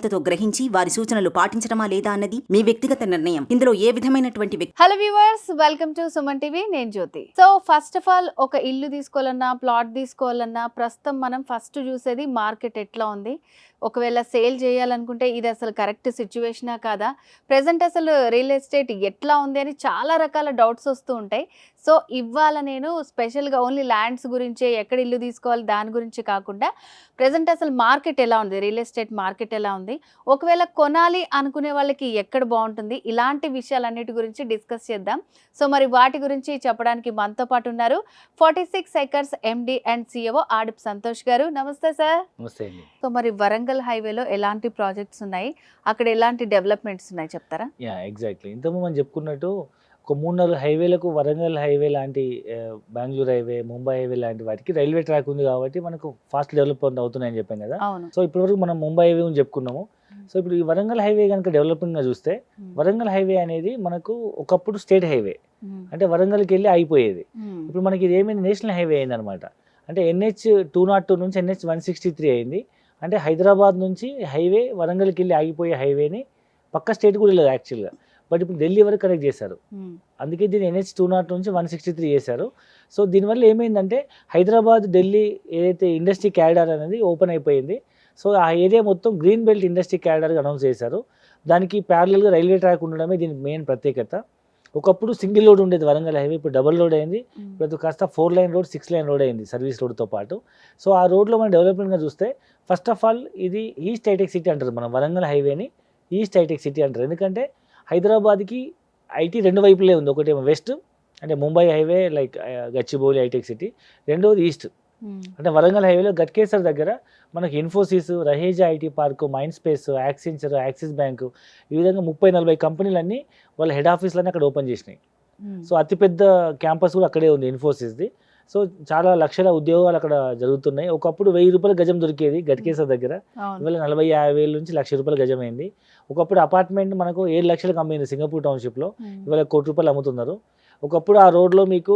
తో గ్రహించి వారి సూచనలు పాటించడమా లేదా అన్నది మీ వ్యక్తిగత నిర్ణయం. ఇందులో ఏ విధమైనటువంటి hello viewers, welcome to Suman TV. నేను జ్యోతి. సో ఫస్ట్ ఆఫ్ ఆల్ ఒక ఇల్లు తీసుకోవాలన్నా, ప్లాట్ తీసుకోవాలన్నా ప్రస్తుతం మనం ఫస్ట్ చూసేది మార్కెట్ ఎట్లా ఉంది. ఒకవేళ సేల్ చేయాలనుకుంటే ఇది అసలు కరెక్ట్ సిచ్యువేషనా కాదా, ప్రజెంట్ అసలు రియల్ ఎస్టేట్ ఎట్లా ఉంది అని చాలా రకాల డౌట్స్ వస్తూ ఉంటాయి. సో ఇవాళ నేను స్పెషల్గా ఓన్లీ ల్యాండ్స్ గురించే, ఎక్కడ ఇల్లు తీసుకోవాలి దాని గురించి కాకుండా ప్రజెంట్ అసలు మార్కెట్ ఎలా ఉంది, రియల్ ఎస్టేట్ మార్కెట్ ఎలా ఉంది, ఒకవేళ కొనాలి అనుకునే వాళ్ళకి ఎక్కడ బాగుంటుంది, ఇలాంటి విషయాలన్నిటి గురించి డిస్కస్ చేద్దాం. సో మరి వాటి గురించి చెప్పడానికి మనతో పాటు ఉన్నారు 46 acres ఎండి అండ్ సిఇఓ ఆడిప్ సంతోష్ గారు. నమస్తే సార్. నమస్తే అండి. సో మరి వరంగల్ హైవేలో ఎలాంటి ప్రాజెక్ట్స్ ఉన్నాయి, అక్కడ ఎలాంటి డెవలప్మెంట్స్ ఉన్నాయి చెప్తారా? ఎగ్జాక్ట్లీ ఇంతకుముందు మనం చెప్పుకున్నట్టు ఒక 3-4 హైవేలకు వరంగల్ హైవే లాంటి, బెంగళూరు హైవే, ముంబై హైవే లాంటి వాటికి రైల్వే ట్రాక్ ఉంది కాబట్టి మనకు ఫాస్ట్ డెవలప్మెంట్ అవుతున్నాయని చెప్పాం కదా. అవును. సో ఇప్పటివరకు మనం ముంబై హైవే గురించి చెప్పుకున్నాము. సో ఇప్పుడు ఈ వరంగల్ హైవే కనుక డెవలపింగ్గా చూస్తే, వరంగల్ హైవే అనేది మనకు ఒకప్పుడు స్టేట్ హైవే, అంటే వరంగల్కి వెళ్ళి అయిపోయేది. ఇప్పుడు మనకి ఇది ఏమైంది, నేషనల్ హైవే అయింది అనమాట. అంటే NH 202 నుంచి NH 163 అయింది. అంటే హైదరాబాద్ నుంచి హైవే వరంగల్కి వెళ్ళి ఆగిపోయే హైవేని పక్క స్టేట్ కూడా లేదు యాక్చువల్గా, బట్ ఇప్పుడు ఢిల్లీ వరకు కనెక్ట్ చేశారు. అందుకే దీన్ని NH 202 నుంచి 163 చేశారు. సో దీనివల్ల ఏమైందంటే హైదరాబాద్ ఢిల్లీ ఏదైతే ఇండస్ట్రీ క్యారిడార్ అనేది ఓపెన్ అయిపోయింది. సో ఆ ఏరియా మొత్తం గ్రీన్ బెల్ట్ ఇండస్ట్రీ క్యారిడార్గా అనౌన్స్ చేశారు. దానికి ప్యారలల్గా రైల్వే ట్రాక్ ఉండడమే దీని మెయిన్ ప్రత్యేకత. ఒకప్పుడు సింగిల్ రోడ్ ఉండేది వరంగల్ హైవే, ఇప్పుడు డబుల్ రోడ్ అయింది. ఇప్పుడు కాస్త 4 లైన్ రోడ్, 6 లైన్ రోడ్ అయింది సర్వీస్ రోడ్తో పాటు. సో ఆ రోడ్లో మనం డెవలప్మెంట్గా చూస్తే, ఫస్ట్ ఆఫ్ ఆల్ ఇది ఈస్ట్ హైటెక్ సిటీ అంటారు. మనం వరంగల్ హైవేని ఈస్ట్ హైటెక్ సిటీ అంటారు. ఎందుకంటే హైదరాబాద్కి ఐటీ రెండు వైపులే ఉంది. ఒకటేమో వెస్ట్, అంటే Mumbai highway like Gachibowli hitech city. రెండవది ఈస్ట్, అంటే వరంగల్ హైవేలో గట్కేసర్ దగ్గర మనకి Infosys, Raheja IT park, mind space, Accenture, Axis bank, ఈ విధంగా 30-40 కంపెనీలన్నీ వాళ్ళ హెడ్ ఆఫీస్లన్నీ అక్కడ ఓపెన్ చేసినాయి. సో అతిపెద్ద క్యాంపస్ కూడా అక్కడే ఉంది ఇన్ఫోసిస్ది. సో చాలా లక్షల ఉద్యోగాలు అక్కడ జరుగుతున్నాయి. ఒకప్పుడు 1000 రూపాయల గజం దొరికేది గట్కేసర్ దగ్గర, ఇవాళ 40-50 వేల నుంచి ₹1,00,000 గజం అయింది. ఒకప్పుడు అపార్ట్మెంట్ మనకు 7 లక్షలకు అమ్మింది సింగపూర్ టౌన్షిప్లో, ఇవాళ ₹1,00,00,000 అమ్ముతున్నారు. ఒకప్పుడు ఆ రోడ్లో మీకు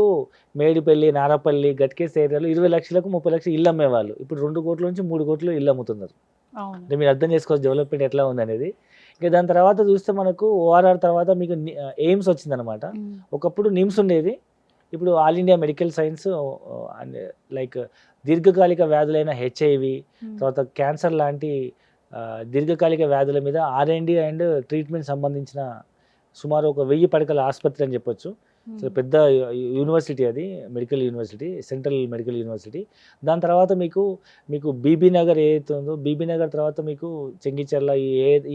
మేడిపల్లి, నారపల్లి, గట్కేస్ ఏరియాలో 20 లక్షలకు 30 లక్షలు ఇల్లు అమ్మేవాళ్ళు. ఇప్పుడు 2 కోట్ల నుంచి 3 కోట్లు ఇల్లు అమ్ముతున్నారు. అంటే మీరు అర్థం చేసుకోవచ్చు డెవలప్మెంట్ ఎట్లా ఉంది అనేది. ఇంకా దాని తర్వాత చూస్తే మనకు ORR తర్వాత మీకు ఎయిమ్స్ వచ్చిందనమాట. ఒకప్పుడు నిమ్స్ ఉండేది, ఇప్పుడు all India medical science, like దీర్ఘకాలిక వ్యాధులైన HIV, తర్వాత క్యాన్సర్ లాంటి దీర్ఘకాలిక వ్యాధుల మీద R&D అండ్ ట్రీట్మెంట్ సంబంధించిన సుమారు ఒక 1000 పడకల ఆసుపత్రి అని చెప్పొచ్చు. సో పెద్ద యూనివర్సిటీ అది, medical university, central medical university. దాని తర్వాత మీకు బీబీ నగర్ ఏదైతే ఉందో, బీబీ నగర్ తర్వాత మీకు చెంగిచెర్ల, ఈ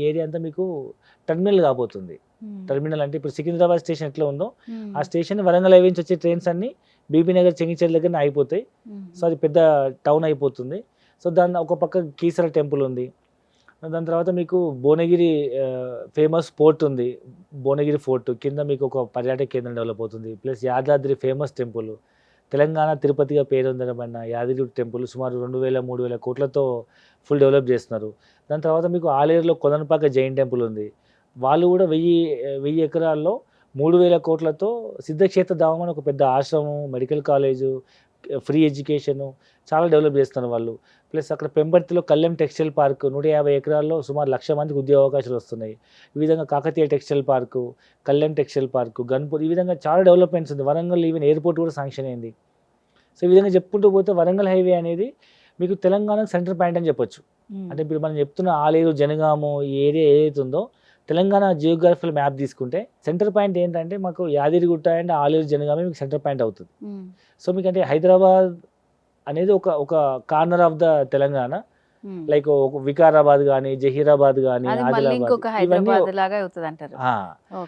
ఏరియా అంతా మీకు టర్మినల్ కాబోతుంది. టర్మినల్ అంటే ఇప్పుడు సికింద్రాబాద్ స్టేషన్ ఎట్లా ఉందో, ఆ స్టేషన్ వరంగల్ హైవే నుంచి వచ్చే ట్రైన్స్ అన్ని బీబీ నగర్, చెంగిచెర్ల దగ్గర అయిపోతాయి. సో అది పెద్ద టౌన్ అయిపోతుంది. సో దాని ఒక పక్క కీసర టెంపుల్ ఉంది. దాని తర్వాత మీకు భువనగిరి ఫేమస్ పోర్ట్ ఉంది, భువనగిరి ఫోర్ట్ కింద మీకు ఒక పర్యాటక కేంద్రం డెవలప్ అవుతుంది. Plus Yadadri famous temple, Telangana తిరుపతిగా పేరొందనబడిన యాదగిరి టెంపుల్ సుమారు 2,000-3,000 కోట్లతో ఫుల్ డెవలప్ చేస్తున్నారు. దాని తర్వాత మీకు ఆలేరులో కొలనుపాక జైన్ టెంపుల్ ఉంది. వాళ్ళు కూడా 1000 ఎకరాల్లో 3,000 కోట్లతో సిద్ధక్షేత్ర ధామం అని ఒక పెద్ద ఆశ్రమం, మెడికల్ కాలేజు, ఫ్రీ ఎడ్యుకేషను చాలా డెవలప్ చేస్తున్నారు వాళ్ళు. ప్లస్ అక్కడ పెంబర్తిలో కళ్యాణ్ టెక్స్టైల్ పార్క్ 150 ఎకరాల్లో సుమారు 1,00,000 మందికి ఉద్యోగ అవకాశాలు వస్తున్నాయి. ఈ విధంగా Kakatiya textile park, Kalyan textile park, Ganpur, ఈ విధంగా చాలా డెవలప్మెంట్స్ ఉంది. వరంగల్ ఈవెన్ ఎయిర్పోర్ట్ కూడా శాంక్షన్ అయింది. సో ఈ విధంగా చెప్పుకుంటూ పోతే వరంగల్ హైవే అనేది మీకు తెలంగాణకు సెంటర్ పాయింట్ అని చెప్పొచ్చు. అంటే ఇప్పుడు మనం చెప్తున్న ఆలేరు, జనగాము ఈ ఏరియా ఏదైతే ఉందో, తెలంగాణ జియోగ్రఫికల్ మ్యాప్ తీసుకుంటే సెంటర్ పాయింట్ ఏంటంటే మాకు యాదగిరిగుట్ట అండ్ ఆలేరు, జనగామే మీకు సెంటర్ పాయింట్ అవుతుంది. సో మీకు అంటే హైదరాబాద్ అనేది ఒక corner of the Telangana, like Vikarabad కానీ, జహీరాబాద్ కానీ,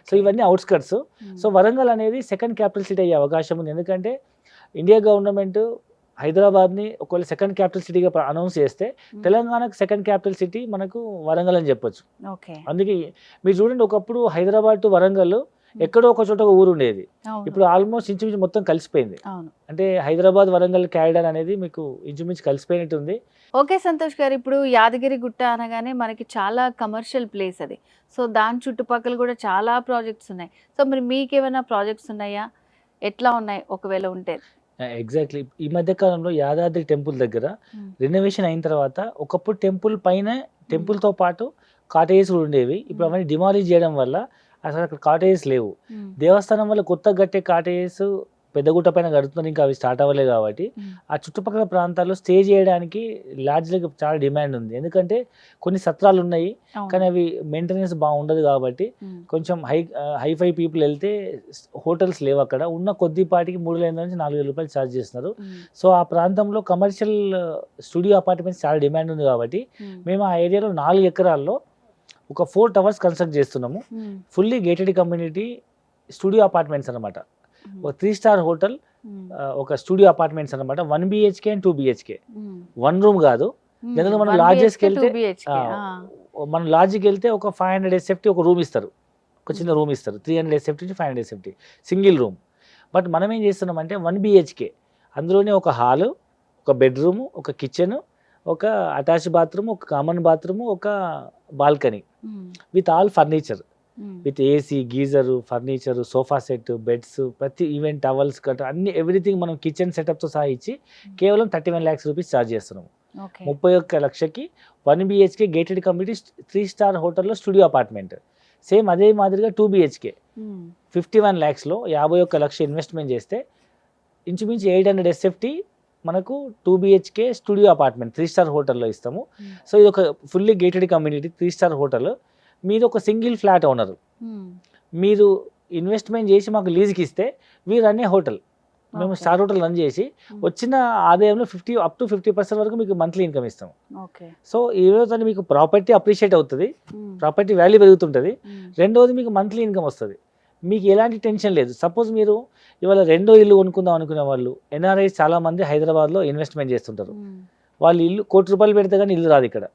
సో ఇవన్నీ అవుట్స్కట్స్. సో వరంగల్ అనేది సెకండ్ క్యాపిటల్ సిటీ అయ్యే అవకాశం ఉంది. ఎందుకంటే ఇండియా గవర్నమెంట్ హైదరాబాద్ని ఒకవేళ సెకండ్ క్యాపిటల్ సిటీగా అనౌన్స్ చేస్తే, తెలంగాణకు సెకండ్ క్యాపిటల్ సిటీ మనకు వరంగల్ అని చెప్పొచ్చు. అందుకే మీరు చూడండి, ఒకప్పుడు హైదరాబాద్ టు వరంగల్ ఎక్కడో ఒక చోట ఒక ఊరు ఉండేది, ఇప్పుడు ఆల్మోస్ట్ ఇంచుమించు మొత్తం కలిసిపోయింది. అంటే హైదరాబాద్ వరంగల్ క్యారిడార్ అనేది మీకు ఇంచుమించు కలిసిపోయినట్టు ఉంది. ఓకే సంతోష్ గారు, ఇప్పుడు యాదగిరి గుట్ట అనగానే మనకి చాలా కమర్షియల్ ప్లేస్ అది. సో దాని చుట్టుపక్కల కూడా చాలా ప్రాజెక్ట్స్ ఉన్నాయి. సో మరి మీకు ఏమైనా ప్రాజెక్ట్స్ ఉన్నాయా, ఎట్లా ఉన్నాయి ఒకవేళ ఉంటే? ఎగ్జాక్ట్లీ ఈ మధ్య కాలంలో యాదాద్రి టెంపుల్ దగ్గర రెనోవేషన్ అయిన తర్వాత, ఒకప్పుడు టెంపుల్ పైన టెంపుల్తో పాటు కాటేజెస్ కూడా ఉండేవి. ఇప్పుడు అవన్నీ డిమాలిష్ చేయడం వల్ల అసలు అక్కడ కాటేజెస్ లేవు. దేవస్థానం వల్ల కొత్తగా కట్టే కాటేజెస్ పెద్దగుట్ట పైన కడుతున్నారు, ఇంకా అవి స్టార్ట్ అవ్వలేదు కాబట్టి ఆ చుట్టుపక్కల ప్రాంతాల్లో స్టే చేయడానికి లాడ్జ్లకు చాలా డిమాండ్ ఉంది. ఎందుకంటే కొన్ని సత్రాలు ఉన్నాయి కానీ అవి మెయింటెనెన్స్ బాగుండదు కాబట్టి కొంచెం హైఫై పీపుల్ వెళ్తే హోటల్స్ లేవు. అక్కడ ఉన్న కొద్దిపాటికి 3,000 నుంచి 4,000 రూపాయలు ఛార్జ్ చేస్తున్నారు. సో ఆ ప్రాంతంలో కమర్షియల్ స్టూడియో అపార్ట్మెంట్స్ చాలా డిమాండ్ ఉంది కాబట్టి మేము ఆ ఏరియాలో 4 ఎకరాల్లో ఒక 4 టవర్స్ కన్స్ట్రక్ట్ చేస్తున్నాము. Fully gated community studio apartments అనమాట. ఒక 3 స్టార్ హోటల్, ఒక స్టూడియో అపార్ట్మెంట్స్ అనమాట. 1 BHK అండ్ 2 BHK, 1 రూమ్ కాదు. జనరల్ మనం లాడ్జెస్కి వెళ్తే మనం లాడ్జ్కి వెళ్తే ఒక 500 SFT ఒక రూమ్ ఇస్తారు, ఒక చిన్న రూమ్ ఇస్తారు. 300 SFT నుంచి 500 SFT సింగిల్ రూమ్. బట్ మనం ఏం చేస్తున్నామంటే 1 BHK అందులోనే ఒక హాలు, ఒక బెడ్రూమ్, ఒక కిచెన్, ఒక అటాచ్ బాత్రూమ్, ఒక కామన్ బాత్రూమ్, ఒక balcony with all furniture, with AC, geyser, furniture, sofa set, beds, ప్రతి ఈవెంట్ టవల్స్ కట్ అన్ని ఎవ్రీథింగ్ మనం కిచెన్ సెటప్తో సహా ఇచ్చి కేవలం 31 lakhs రూపీస్ ఛార్జ్ చేస్తున్నాము. 31 లక్షకి 1 BHK గేటెడ్ కమ్యూనిటీ 3 స్టార్ హోటల్లో స్టూడియో అపార్ట్మెంట్. సేమ్ అదే మాదిరిగా 2 BHK 51 lakhsలో 51 లక్ష ఇన్వెస్ట్మెంట్ చేస్తే ఇంచుమించు 800 SFT మనకు 2 BHK స్టూడియో అపార్ట్మెంట్ 3 స్టార్ హోటల్లో ఇస్తాము. సో ఇది ఒక fully gated community 3 star hotel. మీరు ఒక సింగిల్ ఫ్లాట్ ఓనర్, మీరు ఇన్వెస్ట్మెంట్ చేసి మాకు లీజ్కి ఇస్తే వీ రన్ ఏ హోటల్, మేము స్టార్ హోటల్ రన్ చేసి వచ్చిన ఆదాయంలో 50% వరకు మీకు మంత్లీ ఇన్కమ్ ఇస్తాం. సో ఈరోజు మీకు ప్రాపర్టీ అప్రిషియేట్ అవుతుంది, ప్రాపర్టీ వాల్యూ పెరుగుతుంటుంది. రెండోది మీకు మంత్లీ ఇన్కమ్ వస్తుంది, మీకు ఎలాంటి టెన్షన్ లేదు. సపోజ్ మీరు ఇవాళ 2వ ఇల్లు కొనుక్కుందాం అనుకునే వాళ్ళు, NRIs చాలామంది హైదరాబాద్లో ఇన్వెస్ట్మెంట్ చేస్తుంటారు. వాళ్ళు ఇల్లు ₹1,00,00,000 పెడితే కానీ ఇల్లు రాదు ఇక్కడ.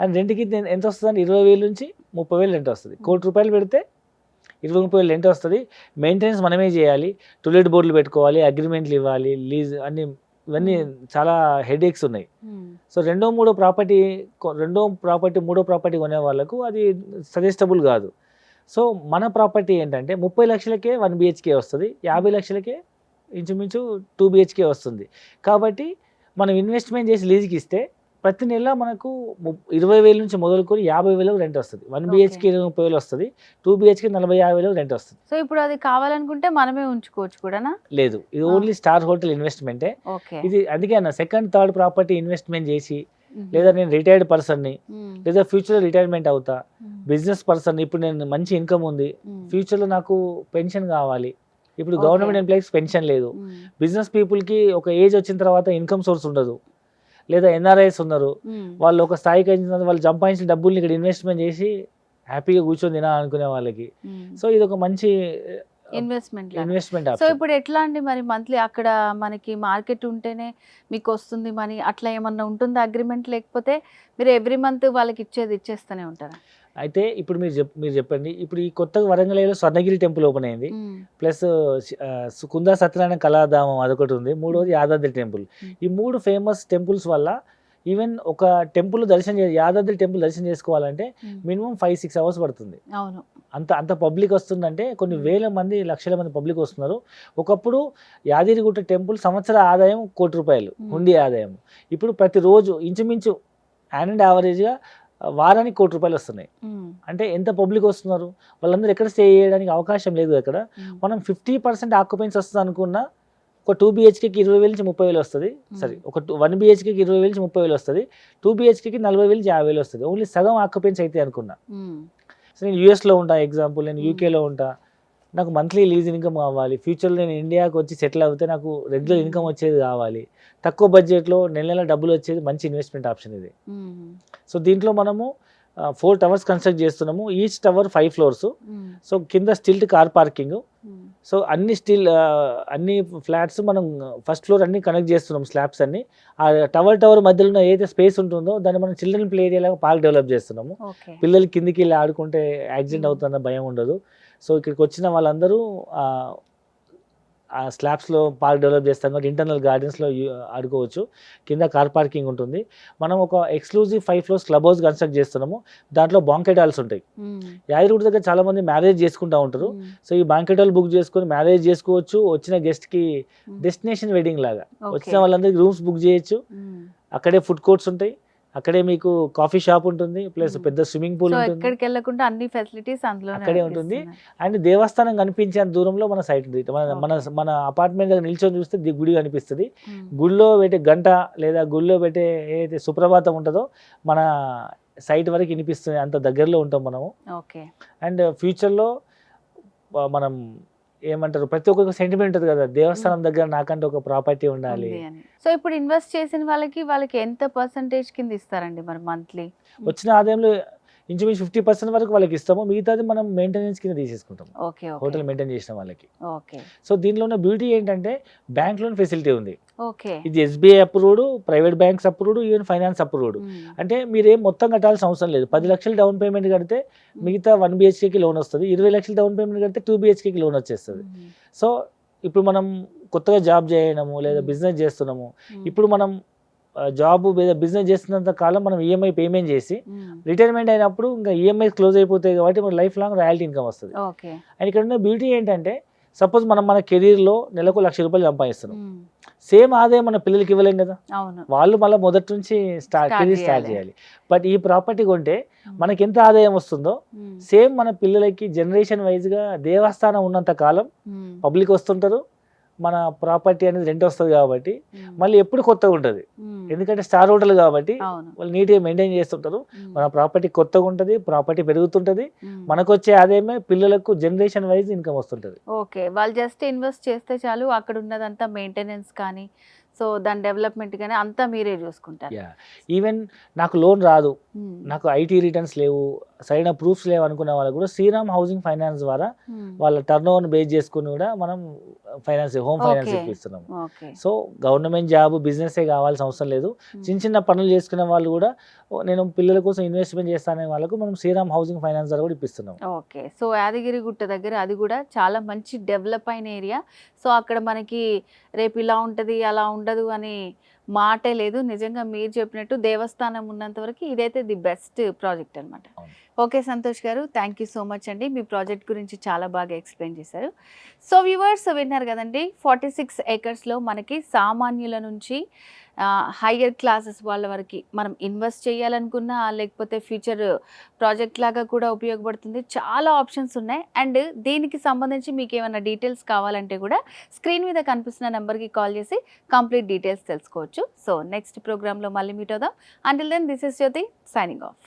అండ్ రెంట్కి ఎంత వస్తుంది? 20,000 నుంచి 30,000 రెంట్ వస్తుంది. ₹1,00,00,000 పెడితే 20-30,000 రెంట్ వస్తుంది. మెయింటెనెన్స్ మనమే చేయాలి, టూలెట్ బోర్డులు పెట్టుకోవాలి, అగ్రిమెంట్లు ఇవ్వాలి, లీజ్ అన్ని, ఇవన్నీ చాలా హెడేక్స్ ఉన్నాయి. సో రెండో ప్రాపర్టీ మూడో ప్రాపర్టీ కొనే వాళ్ళకు అది సజెస్టబుల్ కాదు. సో మన ప్రాపర్టీ ఏంటంటే 30 లక్షలకే 1 BHK వస్తుంది, 50 లక్షలకే ఇంచుమించు 2 BHK వస్తుంది. కాబట్టి మనం ఇన్వెస్ట్మెంట్ చేసి లీజ్కి ఇస్తే ప్రతి నెల మనకు 20,000 నుంచి మొదలుకొని 50,000 రెంట్ వస్తుంది. 1 BHK 30,000 వస్తుంది, 2 BHK 40,000-50,000 రెంట్ వస్తుంది. సో ఇప్పుడు అది కావాలనుకుంటే మనమే ఉంచుకోవచ్చు కూడానా? లేదు, ఇది ఓన్లీ స్టార్ హోటల్ ఇన్వెస్ట్మెంటే. ఇది అందుకే అన్న సెకండ్ థర్డ్ ప్రాపర్టీ ఇన్వెస్ట్మెంట్ చేసి, లేదా నేను రిటైర్డ్ పర్సన్ని, లేదా ఫ్యూచర్లో రిటైర్మెంట్ అవుతా, బిజినెస్ పర్సన్, ఇప్పుడు నేను మంచి ఇన్కమ్ ఉంది, ఫ్యూచర్లో నాకు పెన్షన్ కావాలి. ఇప్పుడు గవర్నమెంట్ ఎంప్లాయీస్ పెన్షన్ లేదు, బిజినెస్ పీపుల్కి ఒక ఏజ్ వచ్చిన తర్వాత ఇన్కమ్ సోర్స్ ఉండదు, లేదా NRIs ఉన్నారు, వాళ్ళు ఒక స్థాయికి వచ్చిన తర్వాత వాళ్ళు సంపాదించిన డబ్బుల్ని ఇక్కడ ఇన్వెస్ట్మెంట్ చేసి హ్యాపీగా కూర్చొని తినా అనుకునే వాళ్ళకి. సో ఇది ఒక మంచి ఇన్వెస్ట్మెంట్. సో ఇప్పుడు ఎట్లా అండి మరి మంత్లీ అక్కడ మనకి మార్కెట్ ఉంటేనే మీకు వస్తుంది మనీ, అట్లా ఏమన్నా ఉంటుందా అగ్రిమెంట్? లేకపోతే మీరు ఎవ్రీ మంత్ వాళ్ళకి ఇచ్చేస్తూనే ఉంటారా? అయితే ఇప్పుడు మీరు చెప్పండి, ఇప్పుడు ఈ కొత్తగా వరంగల్లో స్వర్ణగిరి టెంపుల్ ఓపెన్ అయింది, ప్లస్ కుందా సత్యనారాయణ కళాధామం అదొకటి ఉంది, మూడోది యాదాద్రి టెంపుల్. ఈ 3 ఫేమస్ టెంపుల్స్ వల్ల ఈవెన్ ఒక టెంపుల్ యాదాద్రి టెంపుల్ దర్శనం చేసుకోవాలంటే మినిమం 5-6 hours పడుతుంది. అవును, అంత పబ్లిక్ వస్తుందంటే కొన్ని వేల మంది, లక్షల మంది పబ్లిక్ వస్తున్నారు. ఒకప్పుడు యాదగిరిగుట్ట టెంపుల్ సంవత్సర ఆదాయం ₹1,00,00,000 హుండీ ఆదాయం. ఇప్పుడు ప్రతిరోజు ఇంచుమించు యావరేజ్గా వారానికి ₹1,00,00,000 వస్తున్నాయి. అంటే ఎంత పబ్లిక్ వస్తున్నారు, వాళ్ళందరూ ఎక్కడ స్టే చేయడానికి అవకాశం లేదు. అక్కడ మనం 50% ఆక్యుపెన్సీ వస్తుంది అనుకున్నా ఒక 2 BHKకి 20,000 నుంచి 30,000 వస్తుంది. సరే, ఒక 1 BHKకి 20,000 నుంచి 30,000 వస్తుంది, 2 BHKకి 40,000-50,000 వస్తుంది. ఓన్లీ సగం ఆక్యుపెన్సీ అయితే అనుకున్నా. సో నేను యూఎస్లో ఉంటా, ఎగ్జాంపుల్ నేను యూకేలో ఉంటా, నాకు మంత్లీ లీజ్ ఇన్కమ్ కావాలి, ఫ్యూచర్లో నేను ఇండియాకి వచ్చి సెటిల్ అవుతే నాకు రెగ్యులర్ ఇన్కమ్ వచ్చేది కావాలి, తక్కువ బడ్జెట్లో నెల డబ్బులు వచ్చేది మంచి ఇన్వెస్ట్మెంట్ ఆప్షన్ ఇది. సో దీంట్లో మనము 4 టవర్స్ కన్స్ట్రక్ట్ చేస్తున్నాము, ఈచ్ టవర్ 5 floors. సో కింద స్టిల్ట్ కార్ పార్కింగ్. సో అన్ని ఫ్లాట్స్ మనం ఫస్ట్ ఫ్లోర్ అన్ని కనెక్ట్ చేస్తున్నాం, స్లాబ్స్ అన్ని. ఆ టవర్ మధ్యలో ఉన్న ఏదైతే స్పేస్ ఉంటుందో దాన్ని మనం చిల్డ్రన్ ప్లే ఏరియా లాగా పార్క్ డెవలప్ చేస్తున్నాము. పిల్లలు కిందికి వెళ్ళి ఆడుకుంటే యాక్సిడెంట్ అవుతుందన్న భయం ఉండదు. సో ఇక్కడికి వచ్చిన వాళ్ళందరూ ఆ స్లాబ్స్లో పార్క్ డెవలప్ చేస్తాం కాబట్టి ఇంటర్నల్ గార్డెన్స్లో ఆడుకోవచ్చు. కింద కార్ పార్కింగ్ ఉంటుంది. మనం ఒక exclusive 5 floors club house construct చేస్తున్నాము. దాంట్లో బాంకెట్ హాల్స్ ఉంటాయి. యాదగిరిగుట్ట దగ్గర చాలా మంది మ్యారేజ్ చేసుకుంటూ ఉంటారు. సో ఈ బాంకెట్ హాల్ బుక్ చేసుకొని మ్యారేజ్ చేసుకోవచ్చు. వచ్చిన గెస్ట్కి డెస్టినేషన్ వెడ్డింగ్ లాగా వచ్చిన వాళ్ళందరికీ రూమ్స్ బుక్ చేయొచ్చు. అక్కడే ఫుడ్ కోర్ట్స్ ఉంటాయి, అక్కడే మీకు కాఫీ షాప్ ఉంటుంది, ప్లస్ పెద్ద స్విమ్మింగ్ పూల్ సో ఉంటుంది, ఎక్కడికి వెళ్ళకుండా అన్ని ఫెసిలిటీస్ అందులో అక్కడే ఉంటుంది. అండ్ దేవస్థానం కనిపించేంత దూరంలో మన సైట్ ఉంది. మన అపార్ట్మెంట్ దగ్గర నిల్చొని చూస్తే గుడి కనిపిస్తుంది. గుడిలో పెట్టే గంట లేదా గుడిలో పెట్టే ఏదైతే సుప్రభాతం ఉంటుందో మన సైట్ వరకు వినిపిస్తుంది. అంత దగ్గరలో ఉంటాం మనము. ఓకే. అండ్ ఫ్యూచర్లో మనం ఏమంటారు, ప్రతి ఒక్కరికి సెంటిమెంట్ ఉంటుంది కదా, దేవస్థానం దగ్గర నాకంటే ఒక ప్రాపర్టీ ఉండాలి. సో ఇప్పుడు ఇన్వెస్ట్ చేసిన వాళ్ళకి ఎంత పర్సంటేజ్ కింద ఇస్తారండి మరి మంత్లీ? వచ్చిన ఆదాయంలో ఇంచుమించు 50% వరకు వాళ్ళకి ఇస్తాము, మిగతాది మనం మెయింటెనెన్స్ కింద తీసేసుకుంటాం ఓకే. హోటల్ మెయింటైన్ చేసిన వాళ్ళకి. ఓకే. సో దీనిలో ఉన్న బ్యూటీ ఏంటంటే బ్యాంక్ లోన్ ఫెసిలిటీ ఉంది. ఓకే. ఇది SBI approved, private banks approved, even finance approved. అంటే మీరేం మొత్తం కట్టాల్సిన అవసరం లేదు. 10 లక్షలు డౌన్ పేమెంట్ కడితే మిగతా 1 BHKకి లోన్ వస్తుంది. 20 లక్షలు డౌన్ పేమెంట్ కడితే 2 BHKకి లోన్ వచ్చేస్తుంది. సో ఇప్పుడు మనం కొత్తగా జాబ్ చేయడము లేదా బిజినెస్ చేస్తున్నాము, ఇప్పుడు మనం జాబ్ లేదా బిజినెస్ చేస్తున్నంత కాలం మనం ఈఎంఐ పేమెంట్ చేసి రిటైర్మెంట్ అయినప్పుడు ఇంకా ఈఎంఐ క్లోజ్ అయిపోతాయి కాబట్టి మన లైఫ్ లాంగ్ రాయల్టీ ఇన్కమ్ వస్తుంది. అండ్ ఇక్కడ ఉన్న బ్యూటీ ఏంటంటే సపోజ్ మనం మన కెరీర్లో నెలకు 1,00,000 రూపాయలు సంపాదిస్తున్నాం, సేమ్ ఆదాయం మన పిల్లలకి ఇవ్వలేం కదా, వాళ్ళు మళ్ళీ మొదటి నుంచి కెరీర్ స్టార్ట్ చేయాలి. బట్ ఈ ప్రాపర్టీ కొంటే మనకి ఎంత ఆదాయం వస్తుందో సేమ్ మన పిల్లలకి జనరేషన్ వైజ్గా దేవస్థానం ఉన్నంత కాలం పబ్లిక్ వస్తుంటారు, మన ప్రాపర్టీ అనేది రెంట్ వస్తుంది కాబట్టి మళ్ళీ ఎప్పుడు కొత్తగా ఉంటుంది. ఎందుకంటే స్టార్ హోటల్ కాబట్టి వాళ్ళు నీట్గా మెయింటైన్ చేస్తుంటారు. మన ప్రాపర్టీ కొత్తగా ఉంటుంది, ప్రాపర్టీ పెరుగుతుంటుంది, మనకు వచ్చే ఆదాయమే పిల్లలకు జనరేషన్ వైజ్ ఇన్కమ్ వస్తుంటుంది. ఓకే. వాళ్ళు జస్ట్ ఇన్వెస్ట్ చేస్తే చాలు, అక్కడ ఉన్నదంతా మెయింటెనెన్స్ కానీ సో దాని డెవలప్మెంట్ కానీ అంతా మీరే చూసుకుంటారు. ఈవెన్ నాకు లోన్ రాదు, నాకు ఐటీ రిటర్న్స్ లేవు, సరైన ప్రూఫ్స్ లేవు అనుకున్న వాళ్ళకి కూడా శ్రీరామ్ హౌసింగ్ ఫైనాన్స్ ద్వారా వాళ్ళ టర్న్ ఓవర్ బేస్ చేసుకుని కూడా మనం ఫైనాన్స్, హోమ్ ఫైనాన్స్ ఇప్పిస్తున్నాం. సో గవర్నమెంట్ జాబ్ బిజినెస్ కావాల్సిన అవసరం లేదు. చిన్న చిన్న పనులు చేసుకునే వాళ్ళు కూడా నేను పిల్లల కోసం ఇన్వెస్ట్మెంట్ చేస్తానే వాళ్ళకు మనం శ్రీరామ్ హౌసింగ్ ఫైనాన్స్ ద్వారా కూడా ఇప్పిస్తున్నాం. ఓకే. సో యాదగిరి గుట్ట దగ్గర అది కూడా చాలా మంచి డెవలప్ అయిన ఏరియా. సో అక్కడ మనకి రేపు ఇలా ఉంటుంది అలా ఉండదు అని మాటే లేదు. నిజంగా మీరు చెప్పినట్టు దేవస్థానం ఉన్నంత వరకు ఇదైతే ది బెస్ట్ ప్రాజెక్ట్ అనమాట. ఓకే సంతోష్ గారు, థ్యాంక్ యూ సో మచ్ అండి. మీ ప్రాజెక్ట్ గురించి చాలా బాగా ఎక్స్ప్లెయిన్ చేశారు. సో వ్యూవర్స్ విన్నారు కదండి, 46 ఏకర్స్లో మనకి సామాన్యుల నుంచి హయ్యర్ క్లాసెస్ వాళ్ళ వరకు మనం ఇన్వెస్ట్ చేయాలనుకున్నా లేకపోతే ఫ్యూచర్ ప్రాజెక్ట్ లాగా కూడా ఉపయోగపడుతుంది. చాలా ఆప్షన్స్ ఉన్నాయి. అండ్ దీనికి సంబంధించి మీకు ఏమైనా డీటెయిల్స్ కావాలంటే కూడా స్క్రీన్ మీద కనిపిస్తున్న నెంబర్కి కాల్ చేసి కంప్లీట్ డీటెయిల్స్ తెలుసుకోవచ్చు. సో నెక్స్ట్ ప్రోగ్రాంలో మళ్ళీ మీట్ అవుదాం. Until then this is Jyothi signing of.